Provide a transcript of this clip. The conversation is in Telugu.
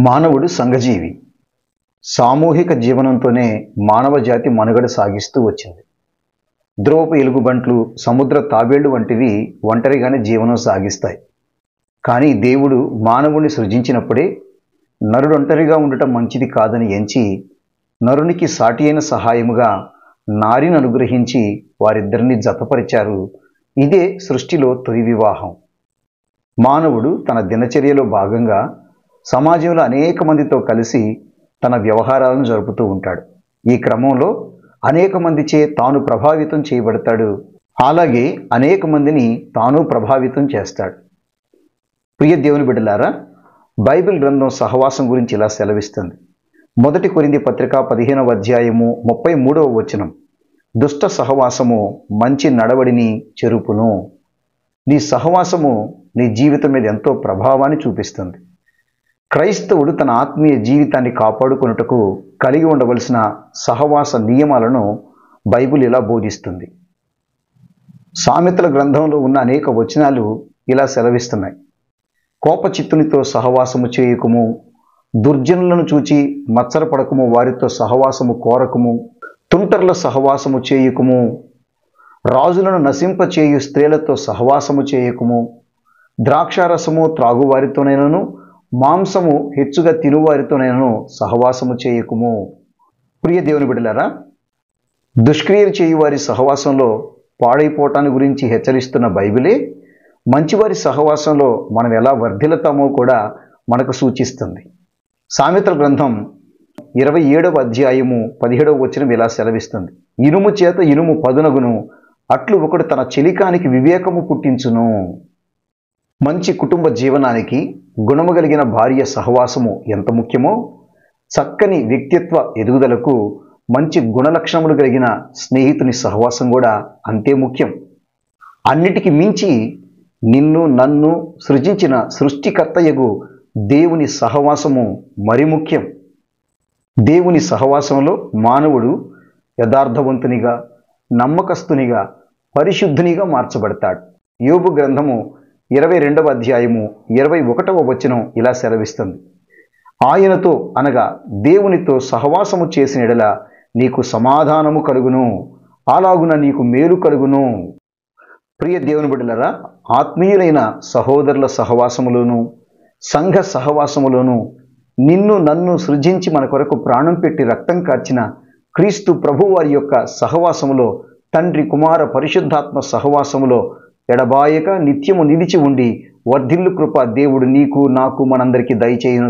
మానవుడు సంఘజీవి. సామూహిక జీవనంతోనే మానవ జాతి మనుగడ సాగిస్తూ వచ్చింది. ధ్రువపు ఎలుగుబంట్లు, సముద్ర తాబేళ్లు వంటివి ఒంటరిగానే జీవనం సాగిస్తాయి. కానీ దేవుడు మానవుణ్ణి సృజించినప్పుడే నరుడు ఒంటరిగా ఉండటం మంచిది కాదని ఎంచి నరునికి సాటి అయిన సహాయముగా నారిని అనుగ్రహించి వారిద్దరిని జతపరిచారు. ఇదే సృష్టిలో తొలి వివాహం. మానవుడు తన దినచర్యలో భాగంగా సమాజంలో అనేక మందితో కలిసి తన వ్యవహారాలను జరుపుతూ ఉంటాడు. ఈ క్రమంలో అనేక మందిచే తాను ప్రభావితం చేయబడతాడు. అలాగే అనేక మందిని తాను ప్రభావితం చేస్తాడు. ప్రియ దేవుని బిడ్డలారా, బైబిల్ గ్రంథం సహవాసం గురించి ఇలా సెలవిస్తుంది. 1 కొరింథీ పత్రిక 15వ అధ్యాయము 33వ వచనం, దుష్ట సహవాసము మంచి నడవడిని చెరుపును. నీ సహవాసము నీ జీవితం మీద ఎంతో ప్రభావాన్ని చూపిస్తుంది. క్రైస్తవుడు తన ఆత్మీయ జీవితాన్ని కాపాడుకొనుటకు కలిగి ఉండవలసిన సహవాస నియమాలను బైబిల్ ఇలా బోధిస్తుంది. సామెతల గ్రంథంలో ఉన్న అనేక వచనాలు ఇలా సెలవిస్తున్నాయి. కోపచిత్తునితో సహవాసము చేయకుము, దుర్జనులను చూచి మత్సరపడకుము, వారితో సహవాసము కోరకుము, తుంటర్ల సహవాసము చేయకుము, రాజులను నశింపచేయు స్త్రీలతో సహవాసము చేయకుము, ద్రాక్షారసము త్రాగువారితోనైనను మాంసము హెచ్చుగా తినువారితోనైనను సహవాసము చేయకుము. ప్రియ దేవుని బిడ్డలారా, దుష్క్రియలు చేయువారి సహవాసంలో పాడైపోవటాన్ని గురించి హెచ్చరిస్తున్న బైబిలే మంచివారి సహవాసంలో మనం ఎలా వర్ధిల్లుతామో కూడా మనకు సూచిస్తుంది. సామెతల గ్రంథం 27వ అధ్యాయము 17వ వచనం ఇలా సెలవిస్తుంది. ఇనుము చేత ఇనుము పదునగును, అట్లు ఒకడు తన చెలికానికి వివేకము పుట్టించును. మంచి కుటుంబ జీవనానికి గుణము కలిగిన భార్య సహవాసము ఎంత ముఖ్యమో, చక్కని వ్యక్తిత్వ ఎదుగుదలకు మంచి గుణలక్షణములు కలిగిన స్నేహితుని సహవాసం కూడా అంతే ముఖ్యం. అన్నిటికీ మించి నిన్ను నన్ను సృజించిన సృష్టికర్తయగు దేవుని సహవాసము మరి ముఖ్యం. దేవుని సహవాసంలో మానవుడు యథార్థవంతునిగా, నమ్మకస్తునిగా, పరిశుద్ధునిగా మార్చబడతాడు. యోబు గ్రంథము 22వ అధ్యాయము 21వ వచనం ఇలా సెలవిస్తుంది. ఆయనతో అనగా దేవునితో సహవాసము చేసిన ఎడల నీకు సమాధానము కలుగును, అలాగున నీకు మేలు కలుగును. ప్రియ దేవుని బిడ్డలారా, ఆత్మీయులైన సహోదరుల సహవాసములోను సంఘ సహవాసములోను నిన్ను నన్ను సృజించి మన కొరకు ప్రాణం పెట్టి రక్తం కార్చిన క్రీస్తు ప్రభు వారి యొక్క సహవాసములో, తండ్రి కుమార పరిశుద్ధాత్మ సహవాసములో ఎడబాయక నిత్యము నిలిచి ఉండి వర్ధిల్లు కృప దేవుడు నీకు నాకు మనందరికీ దయచేయును.